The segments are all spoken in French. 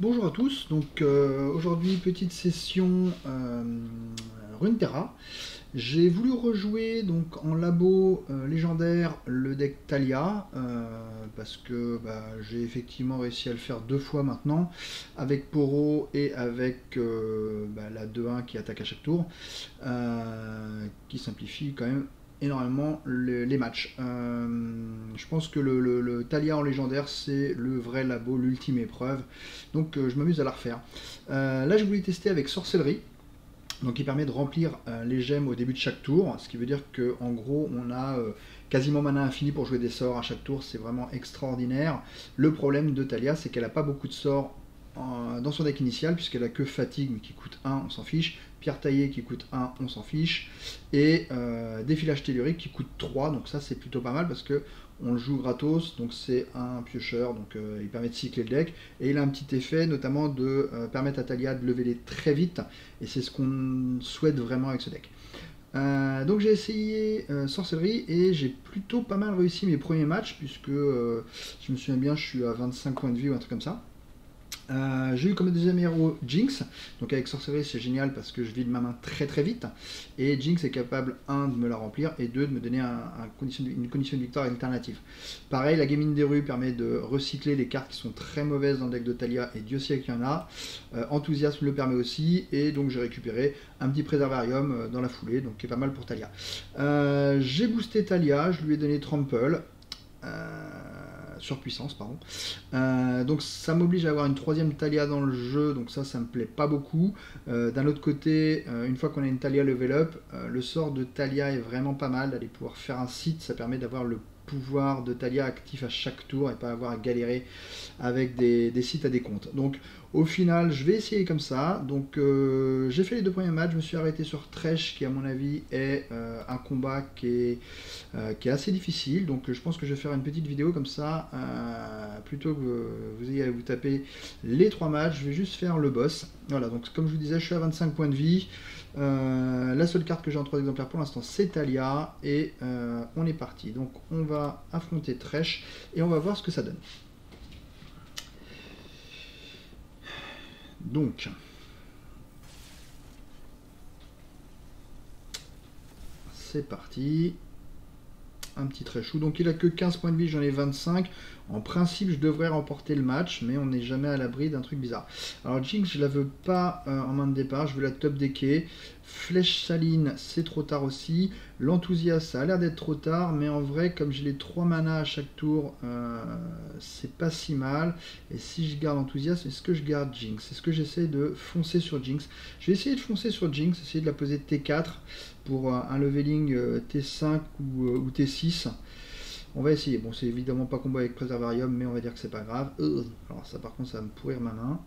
Bonjour à tous, donc aujourd'hui petite session Runeterra. J'ai voulu rejouer donc en labo légendaire le deck Talia parce que j'ai effectivement réussi à le faire deux fois maintenant avec Poro et avec la 2-1 qui attaque à chaque tour qui simplifie quand même énormément les matchs. Je pense que le Talia en légendaire c'est le vrai labo, l'ultime épreuve, donc je m'amuse à la refaire. Là je voulais tester avec sorcellerie, donc qui permet de remplir les gemmes au début de chaque tour, ce qui veut dire qu'en gros on a quasiment mana infini pour jouer des sorts à chaque tour, c'est vraiment extraordinaire. Le problème de Talia c'est qu'elle n'a pas beaucoup de sorts dans son deck initial, puisqu'elle a que fatigue qui coûte 1, on s'en fiche, pierre taillée qui coûte 1, on s'en fiche, et défilage tellurique qui coûte 3, donc ça c'est plutôt pas mal parce que on le joue gratos, donc c'est un piocheur, donc il permet de cycler le deck, et il a un petit effet notamment de permettre à Talia de leveler très vite, et c'est ce qu'on souhaite vraiment avec ce deck. Donc j'ai essayé sorcellerie et j'ai plutôt pas mal réussi mes premiers matchs, puisque je me souviens bien, je suis à 25 points de vie ou un truc comme ça. J'ai eu comme deuxième héros Jinx, donc avec sorcellerie c'est génial parce que je vide ma main très très vite, et Jinx est capable 1 de me la remplir et 2 de me donner une condition de victoire alternative. Pareil, la gamine des rues permet de recycler les cartes qui sont très mauvaises dans le deck de Talia, et Dieu sait qu'il y en a. Enthousiasme le permet aussi, et donc j'ai récupéré un petit préservarium dans la foulée, donc qui est pas mal pour Talia. J'ai boosté Talia, je lui ai donné Trample. Surpuissance, pardon. Donc ça m'oblige à avoir une troisième Talia dans le jeu, donc ça me plaît pas beaucoup. D'un autre côté, une fois qu'on a une Talia level up, le sort de Talia est vraiment pas mal, d'aller pouvoir faire un site, ça permet d'avoir le pouvoir de Talia actif à chaque tour et pas avoir à galérer avec des sites à des comptes. Donc au final je vais essayer comme ça. Donc j'ai fait les deux premiers matchs, je me suis arrêté sur Thresh qui à mon avis est un combat qui est assez difficile, donc je pense que je vais faire une petite vidéo comme ça, plutôt que vous ayez à vous taper les trois matchs, je vais juste faire le boss. Voilà, donc comme je vous disais, je suis à 25 points de vie. La seule carte que j'ai en 3 exemplaires pour l'instant c'est Talia, et on est parti. Donc on va affronter Thresh et on va voir ce que ça donne. Donc c'est parti. Un petit Treshou, donc il a que 15 points de vie, j'en ai 25. En principe je devrais remporter le match, mais on n'est jamais à l'abri d'un truc bizarre. Alors Jinx je la veux pas en main de départ, je veux la top decker. Flèche saline c'est trop tard aussi. L'enthousiasme ça a l'air d'être trop tard, mais en vrai comme j'ai les 3 manas à chaque tour, c'est pas si mal. Et si je garde l'enthousiasme, est-ce que je garde Jinx? Est-ce que j'essaie de foncer sur Jinx? Je vais essayer de foncer sur Jinx, essayer de la poser T4 pour un leveling T5 ou T6. On va essayer. Bon, c'est évidemment pas combo avec Préservarium, mais on va dire que c'est pas grave. Alors ça par contre ça va me pourrir ma main.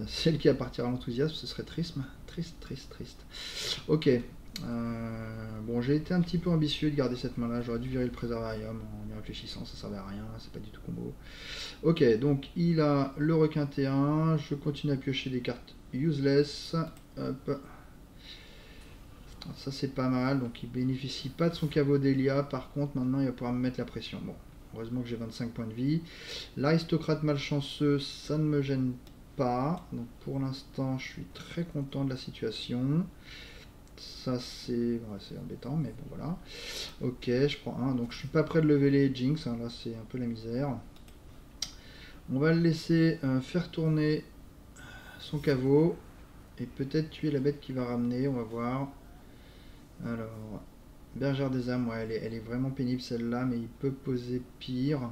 Celle qui appartira à l'enthousiasme, ce serait triste. Triste. Ok. Bon, j'ai été un petit peu ambitieux de garder cette main là. J'aurais dû virer le Préservarium en y réfléchissant, ça servait à rien, c'est pas du tout combo. Ok, donc il a le requin T1. Je continue à piocher des cartes useless. Hop. Ça c'est pas mal, donc il bénéficie pas de son caveau d'Elia. Par contre maintenant il va pouvoir me mettre la pression. Bon, heureusement que j'ai 25 points de vie. L'aristocrate malchanceux, ça ne me gêne pas. Donc pour l'instant je suis très content de la situation. Ça c'est embêtant, mais bon voilà. Ok, je prends un, donc je suis pas prêt de lever les Jinx, hein, là c'est un peu la misère. On va le laisser faire tourner son caveau et peut-être tuer la bête qui va ramener, on va voir. Alors, Bergère des âmes, ouais, elle est vraiment pénible celle-là, mais il peut poser pire.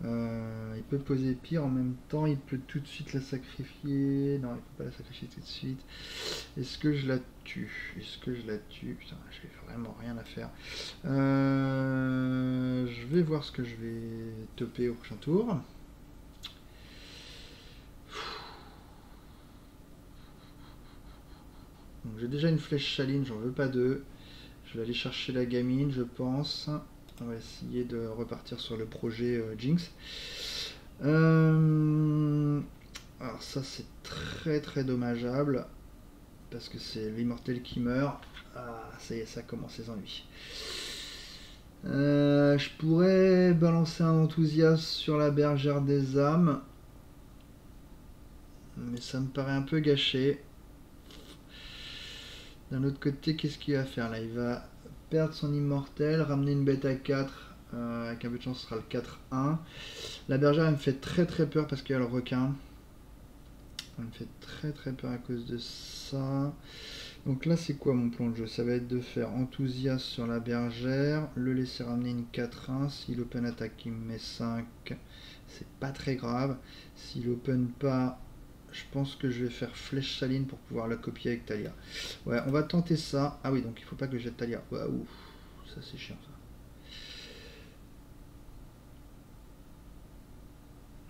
Il peut poser pire, en même temps, il peut tout de suite la sacrifier. Non, il peut pas la sacrifier tout de suite. Est-ce que je la tue? Putain, j'ai vraiment rien à faire. Je vais voir ce que je vais toper au prochain tour. J'ai déjà une flèche saline, j'en veux pas deux. Je vais aller chercher la gamine, je pense. On va essayer de repartir sur le projet Jinx. Alors ça c'est très dommageable, parce que c'est l'immortel qui meurt. Ah, ça y est, ça commence les ennuis. Je pourrais balancer un enthousiasme sur la bergère des âmes. mais ça me paraît un peu gâché. D'un autre côté, qu'est-ce qu'il va faire là? Il va perdre son immortel, ramener une bête à 4, avec un peu de chance ce sera le 4-1. La bergère elle me fait très très peur parce qu'il y a le requin. Elle me fait très très peur à cause de ça. Donc là c'est quoi mon plan de jeu? Ça va être de faire enthousiasme sur la bergère, le laisser ramener une 4-1. S'il open attaque il me met 5, c'est pas très grave. S'il open pas, je pense que je vais faire flèche saline pour pouvoir la copier avec Talia. Ouais, on va tenter ça. Ah oui, donc il faut pas que je jette Talia. Waouh, ça c'est chiant ça.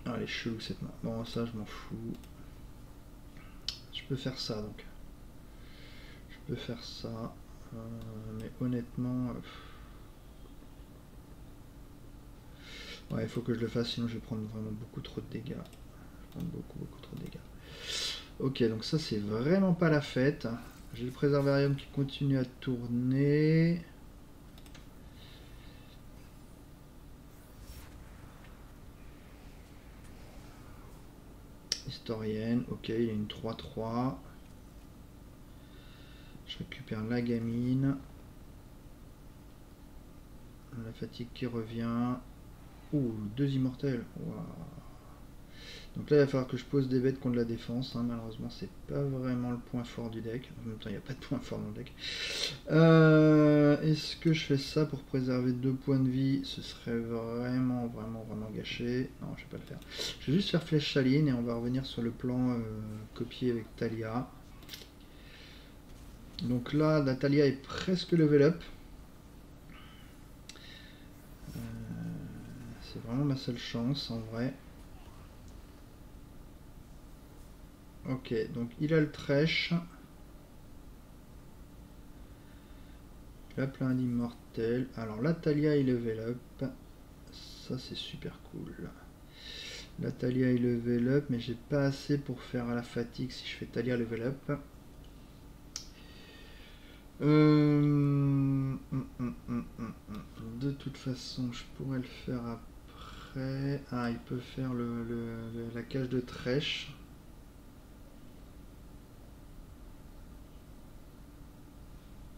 Ah, elle est chelou cette main. Bon, ça je m'en fous. Je peux faire ça donc. Je peux faire ça. Mais honnêtement... ouais, il faut que je le fasse, sinon je vais prendre vraiment beaucoup trop de dégâts. Je vais prendre beaucoup trop de dégâts. Ok, donc ça c'est vraiment pas la fête. J'ai le préservarium qui continue à tourner. Historienne, ok, il y a une 3-3. Je récupère la gamine. La fatigue qui revient. Ouh, 2 immortels. Wow. Donc là, il va falloir que je pose des bêtes contre la défense. Hein. Malheureusement, c'est pas vraiment le point fort du deck. En même temps, il n'y a pas de point fort dans le deck. Est-ce que je fais ça pour préserver 2 points de vie? Ce serait vraiment gâché. Non, je vais pas le faire. Je vais juste faire flèche saline et on va revenir sur le plan copié avec Talia. Donc là, la Talia est presque level up. C'est vraiment ma seule chance en vrai. Ok, donc il a le trèche. Il a plein d'immortels. Alors la Talia est level up. Ça c'est super cool. La Talia est level up, mais j'ai pas assez pour faire à la fatigue si je fais Talia level up. De toute façon, je pourrais le faire après. Ah, il peut faire la cage de trèche.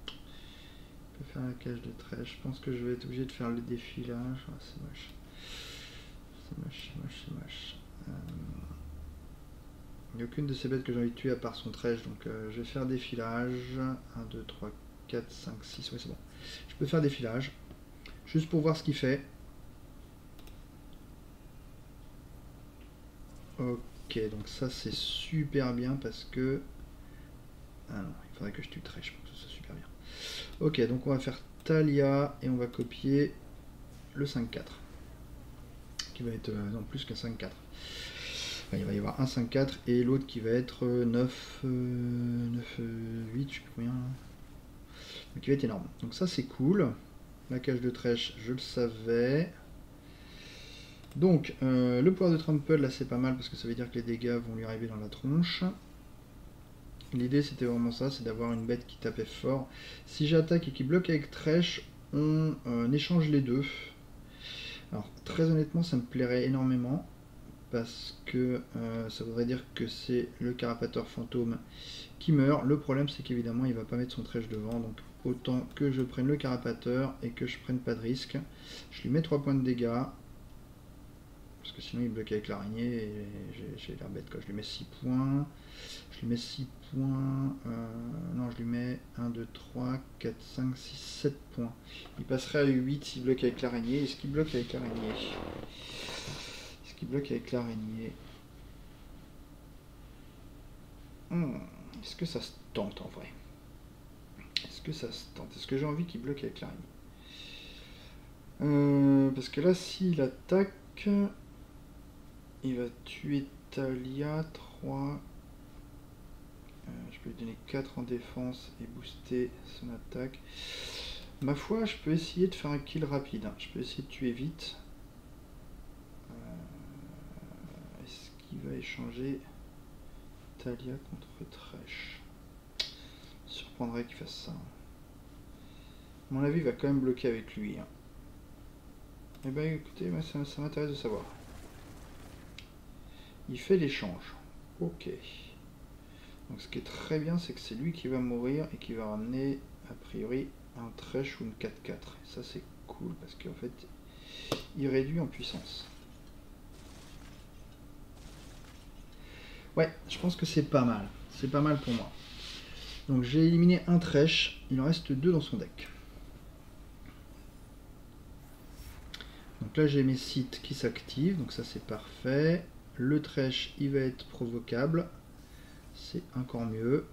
Il peut faire la cage de trèche. Je pense que je vais être obligé de faire le défilage. Ah, c'est moche. C'est moche, c'est moche, c'est moche. Il n'y a aucune de ces bêtes que j'ai envie de tuer à part son trèche, donc je vais faire défilage. 1, 2, 3, 4, 5, 6, ouais c'est bon. Je peux faire défilage, juste pour voir ce qu'il fait. Ok, donc ça c'est super bien parce que... ah non, il faudrait que je tue trèche pour que ce soit super bien. Ok, donc on va faire Talia et on va copier le 5-4. Qui va être non plus qu'un 5-4. Enfin, il va y avoir un 5-4 et l'autre qui va être 9, 9 8, je sais plus combien. Donc il va être énorme. Donc ça c'est cool. La cage de trèche, je le savais. Donc le pouvoir de trample là c'est pas mal parce que ça veut dire que les dégâts vont lui arriver dans la tronche. L'idée c'était vraiment ça, c'est d'avoir une bête qui tapait fort. Si j'attaque et qu'il bloque avec trèche, on échange les deux. Alors très honnêtement ça me plairait énormément. Parce que ça voudrait dire que c'est le carapateur fantôme qui meurt. Le problème c'est qu'évidemment il va pas mettre son trèche devant, donc autant que je prenne le carapateur et que je prenne pas de risque. Je lui mets 3 points de dégâts, parce que sinon il bloque avec l'araignée et j'ai l'air bête quoi. Je lui mets 6 points, je lui mets 6 points, non je lui mets 1, 2, 3, 4, 5, 6, 7 points. Il passerait à 8 s'il bloque avec l'araignée. Est-ce qu'il bloque avec l'araignée? Qui bloque avec l'araignée. Est-ce que ça se tente en vrai? Est-ce que ça se tente? Est-ce que j'ai envie qu'il bloque avec l'araignée? Parce que là, s'il attaque, il va tuer Talia. 3. Je peux lui donner 4 en défense et booster son attaque. Ma foi, je peux essayer de faire un kill rapide. Hein. Je peux essayer de tuer vite. Est-ce qu'il va échanger Talia contre trèche? Surprendrait qu'il fasse ça. À mon avis, il va quand même bloquer avec lui. Hein. Eh ben écoutez, ça m'intéresse de savoir. Il fait l'échange. Ok. Donc ce qui est très bien, c'est que c'est lui qui va mourir et qui va ramener a priori un Thresh ou une 4-4. Ça c'est cool parce qu'en fait il réduit en puissance. Ouais, je pense que c'est pas mal. C'est pas mal pour moi. Donc j'ai éliminé un Thresh, il en reste 2 dans son deck. Donc là j'ai mes sites qui s'activent, donc ça c'est parfait. Le Thresh il va être provocable, c'est encore mieux.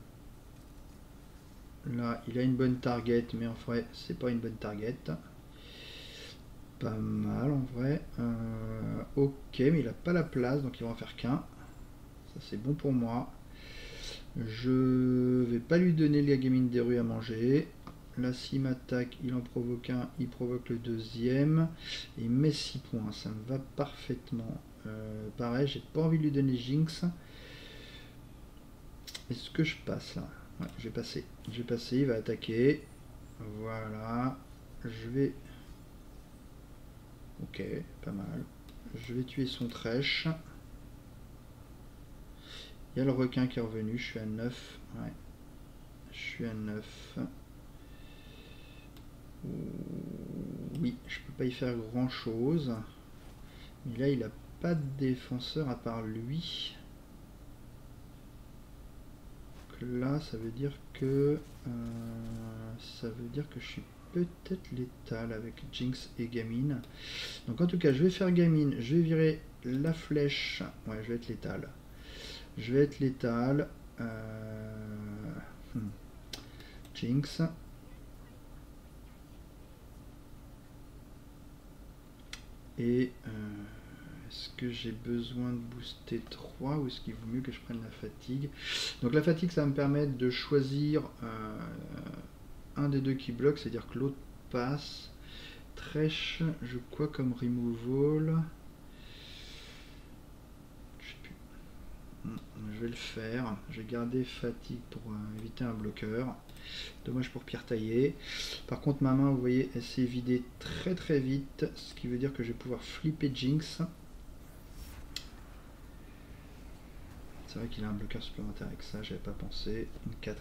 Là il a une bonne target, mais en vrai c'est pas une bonne target. Pas mal en vrai. Ok, mais il a pas la place, donc il va en faire qu'un. Ça c'est bon pour moi. Je vais pas lui donner les gamines des rues à manger. Là, s'il m'attaque, il en provoque un, il provoque le deuxième. Et il met 6 points, ça me va parfaitement. Pareil, j'ai pas envie de lui donner Jinx. Est-ce que je passe là? Ouais, je vais passer. Je vais passer, il va attaquer. Voilà. Je vais... Ok, pas mal. Je vais tuer son Thresh. Il y a le requin qui est revenu, je suis à 9. Ouais. Je suis à 9. Oui, je peux pas y faire grand chose. Mais là, il a pas de défenseur à part lui. Donc là, ça veut dire que je suis peut-être létal avec Jinx et Gamine. Donc en tout cas, je vais faire Gamine. Je vais virer la flèche. Ouais, je vais être létal. Je vais être létal. Jinx. Et est-ce que j'ai besoin de booster 3 ou est-ce qu'il vaut mieux que je prenne la fatigue? Donc la fatigue, ça va me permettre de choisir un des deux qui bloque, c'est-à-dire que l'autre passe. Thresh, je quoi comme removal? Je sais plus. Je vais le faire. Je vais garder fatigue pour éviter un bloqueur. Dommage pour pierre taillée. Par contre, ma main, vous voyez, elle s'est vidée très très vite, ce qui veut dire que je vais pouvoir flipper Jinx. C'est vrai qu'il a un bloqueur supplémentaire avec ça, j'avais pas pensé. Une 4-1,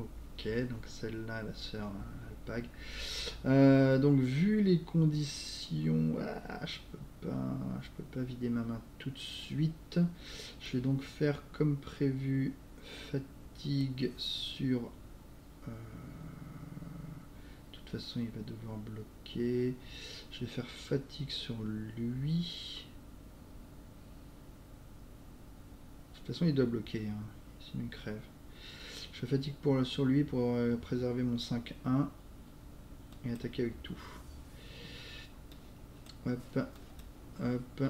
ok, donc celle-là, elle va se faire alpag. Donc vu les conditions, je peux pas vider ma main tout de suite. Je vais donc faire comme prévu fatigue sur... de toute façon, il va devoir bloquer. Je vais faire fatigue sur lui. De toute façon, il doit bloquer, hein. Sinon il crève. Je fais fatigue sur lui pour préserver mon 5-1 et attaquer avec tout. Hop, hop.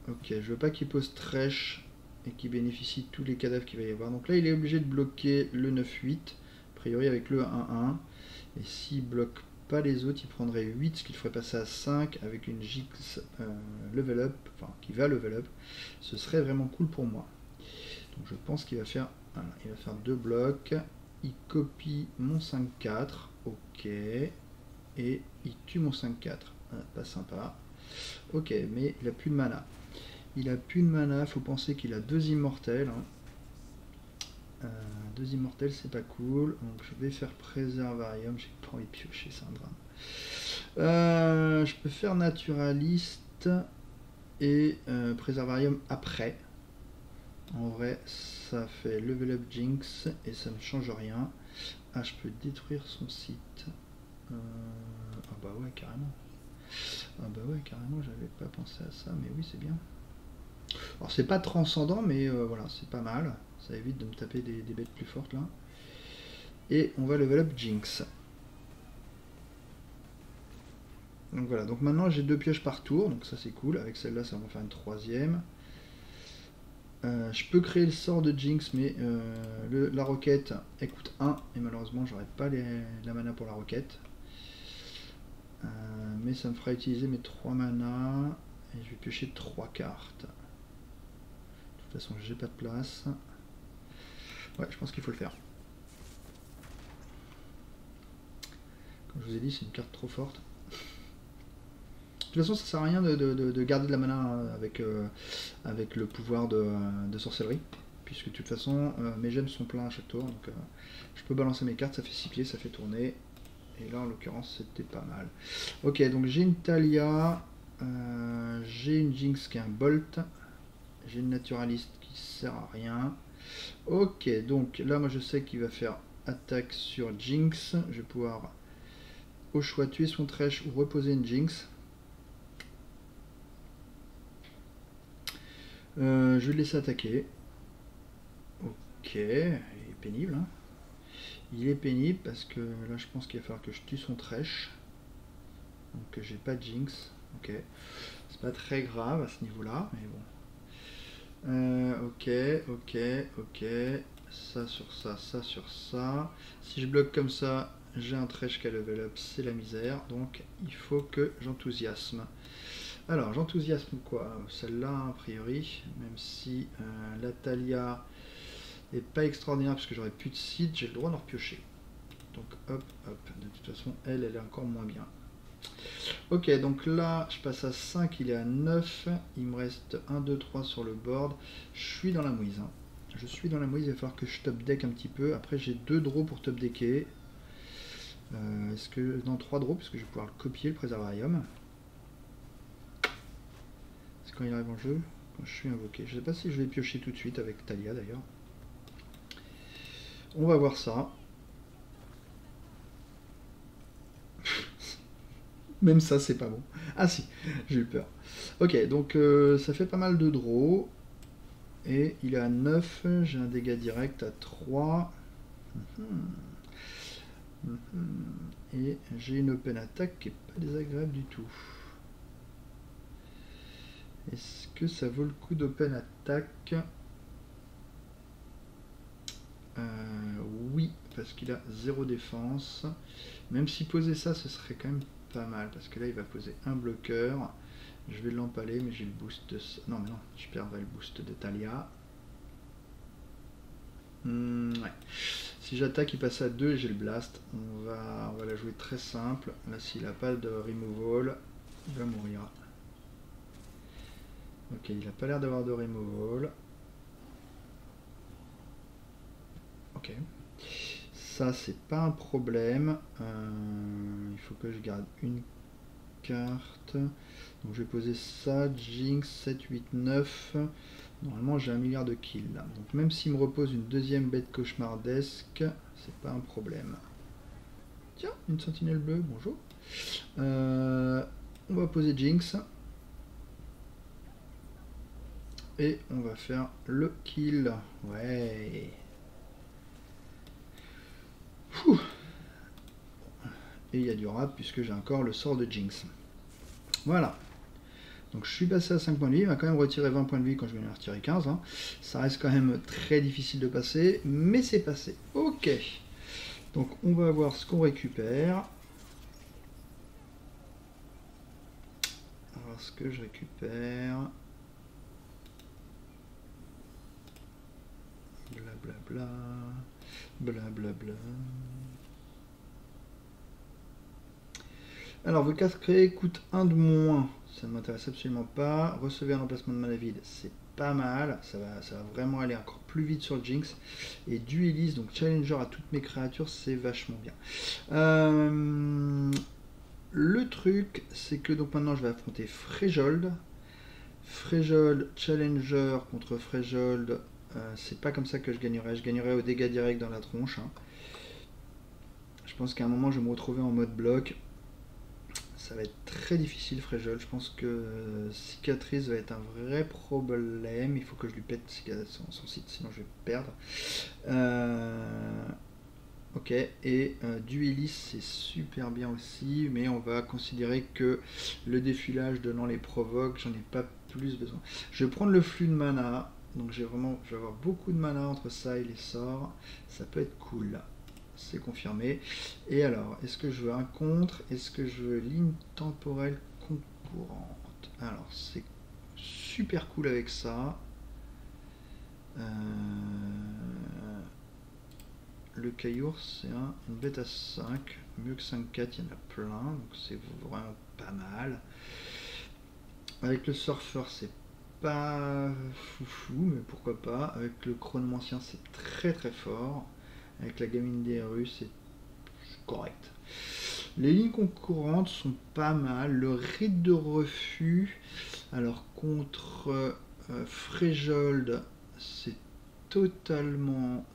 Ok, je veux pas qu'il pose Thresh et qu'il bénéficie de tous les cadavres qu'il va y avoir. Donc là, il est obligé de bloquer le 9-8, a priori avec le 1-1. Et s'il bloque pas les autres, il prendrait 8, ce qu'il ferait passer à 5 avec une Jinx level up, enfin qui va level up. Ce serait vraiment cool pour moi. Donc je pense qu'il va faire, voilà, il va faire 2 blocs. Il copie mon 5-4, ok, et il tue mon 5-4. Pas sympa. Ok, mais il a plus de mana. Il a plus de mana, faut penser qu'il a 2 immortels. Hein. 2 immortels, c'est pas cool. Donc je vais faire préservarium. J'ai pas envie de piocher, c'est un drame. Je peux faire naturaliste et préservarium après. En vrai, ça fait level up Jinx et ça ne change rien. Ah, je peux détruire son site. Ah bah ouais, carrément. Ah bah ouais, carrément, j'avais pas pensé à ça, mais oui, c'est bien. Alors c'est pas transcendant, mais voilà, c'est pas mal. Ça évite de me taper des bêtes plus fortes là. Et on va level up Jinx. Donc voilà, donc maintenant j'ai 2 pioches par tour, donc ça c'est cool. Avec celle-là, ça va en faire une 3ème. Je peux créer le sort de Jinx, mais la roquette elle coûte 1 et malheureusement j'aurai pas la mana pour la roquette. Mais ça me fera utiliser mes 3 mana et je vais piocher 3 cartes. De toute façon, j'ai pas de place. Ouais, je pense qu'il faut le faire. Comme je vous ai dit, c'est une carte trop forte. De toute façon, ça sert à rien de garder de la mana avec le pouvoir de sorcellerie. puisque de toute façon mes gemmes sont pleins à chaque tour, donc je peux balancer mes cartes, ça fait cycler, ça fait tourner, et là en l'occurrence c'était pas mal. Ok, donc j'ai une Thalia, j'ai une Jinx qui est un Bolt, j'ai une Naturaliste qui sert à rien. Ok, donc là moi je sais qu'il va faire attaque sur Jinx, je vais pouvoir au choix tuer son Thresh ou reposer une Jinx. Je vais le laisser attaquer. Ok, il est pénible. Hein. Il est pénible parce que là je pense qu'il va falloir que je tue son Thresh. Donc j'ai pas de Jinx. Ok, c'est pas très grave à ce niveau-là, mais bon. Ok. Ça sur ça, ça sur ça. Si je bloque comme ça, j'ai un Thresh qui a level up, c'est la misère. Donc il faut que j'enthousiasme. Alors j'enthousiasme quoi? Celle-là a priori, même si la Thalia est pas extraordinaire parce que j'aurais plus de seed, j'ai le droit d'en repiocher. Donc hop. De toute façon, elle est encore moins bien. Ok, donc là, je passe à 5, il est à 9. Il me reste 1, 2, 3 sur le board. Je suis dans la mouise. Hein. Je suis dans la mouise, il va falloir que je top deck un petit peu. Après, j'ai 2 draws pour top decker. Est-ce que. Non, 3 draws, parce que je vais pouvoir le copier, le préservarium. C'est quand il arrive en jeu, quand je suis invoqué. Je sais pas si je vais piocher tout de suite avec Thalia d'ailleurs. On va voir ça. Même ça, c'est pas bon. Ah si, j'ai eu peur. Ok, donc ça fait pas mal de draws. Et il est à 9. J'ai un dégât direct à 3. Et j'ai une open attack qui est pas désagréable du tout. Est-ce que ça vaut le coup d'open attack? Oui, parce qu'il a 0 défense. Même si poser ça, ce serait quand même pas mal. Parce que là, il va poser un bloqueur. Je vais l'empaler, mais j'ai le boost de... Non, mais non, je perdrai le boost de Thalia. Ouais. Si j'attaque, il passe à 2 et j'ai le blast. On va la jouer très simple. Là, s'il n'a pas de removal, il va mourir. Ok, il n'a pas l'air d'avoir de removal. Ok. Ça, c'est pas un problème. Il faut que je garde une carte. Donc je vais poser ça, Jinx, 7, 8, 9. Normalement j'ai 1 milliard de kills. Donc même s'il me repose une deuxième bête cauchemardesque, c'est pas un problème. Tiens, une sentinelle bleue, bonjour. On va poser Jinx. Et on va faire le kill. Ouais. Ouh. Et il y a du rap puisque j'ai encore le sort de Jinx. Voilà. Donc je suis passé à 5 points de vie, il m'a quand même retiré 20 points de vie quand je vais en retirer 15. Hein. Ça reste quand même très difficile de passer, mais c'est passé. Ok. Donc on va voir ce qu'on récupère. On va voir ce que je récupère. Blablabla. Blablabla. Alors, vos cartes créées coûtent 1 de moins. Ça ne m'intéresse absolument pas. Recevez un emplacement de mana vide, c'est pas mal. Ça va vraiment aller encore plus vite sur le Jinx. Et duelise, donc challenger à toutes mes créatures, c'est vachement bien. Le truc, c'est que donc maintenant je vais affronter Frejold. Frejold, challenger contre Frejold. C'est pas comme ça que je gagnerai. Je gagnerai au dégâts direct dans la tronche. Hein. Je pense qu'à un moment je vais me retrouver en mode bloc. Ça va être très difficile, Frejold. Je pense que cicatrice va être un vrai problème. Il faut que je lui pète son site, sinon je vais perdre. Ok, et dueliste c'est super bien aussi, mais on va considérer que le défilage donnant les provoques, j'en ai pas plus besoin. Je vais prendre le flux de mana, donc je vais avoir beaucoup de mana entre ça et les sorts. Ça peut être cool. C'est confirmé. Et alors, est-ce que je veux un contre? Est-ce que je veux ligne temporelle concurrente? Alors, c'est super cool avec ça. Le caillour, c'est une bête à 5. Mieux que 5-4, il y en a plein. Donc, c'est vraiment pas mal. Avec le surfeur, c'est pas foufou, mais pourquoi pas. Avec le chronomancien, c'est très très fort. Avec la gamine des rues, c'est correct. Les lignes concurrentes sont pas mal. Le rite de refus, alors contre Fréjold, c'est totalement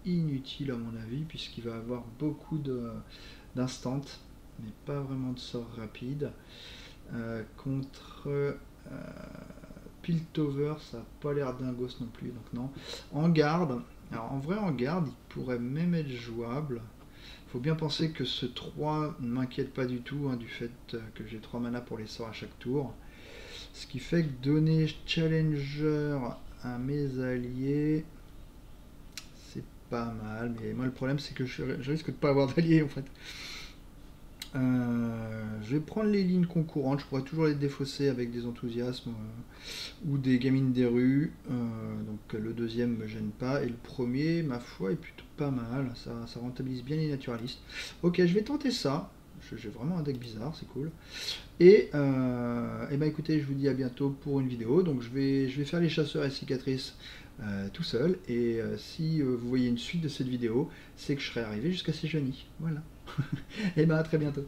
inutile à mon avis, puisqu'il va avoir beaucoup d'instants, mais pas vraiment de sort rapide. Contre Piltover, ça n'a pas l'air dingos non plus, donc non. En garde, alors en vrai en garde, il pourrait même être jouable. Faut bien penser que ce 3 ne m'inquiète pas du tout, hein, du fait que j'ai 3 mana pour les sorts à chaque tour. Ce qui fait que donner Challenger à mes alliés, c'est pas mal. Mais moi le problème c'est que je risque de pas avoir d'alliés en fait. Je vais prendre les lignes concurrentes, je pourrais toujours les défausser avec des enthousiasmes ou des gamines des rues. Donc le deuxième me gêne pas. Et le premier, ma foi, est plutôt pas mal. Ça rentabilise bien les naturalistes. Ok, je vais tenter ça. J'ai vraiment un deck bizarre, c'est cool. Et bah écoutez, je vous dis à bientôt pour une vidéo. Donc je vais faire les chasseurs et cicatrices tout seul. Et si vous voyez une suite de cette vidéo, c'est que je serai arrivé jusqu'à ces Voilà. Et bah à très bientôt.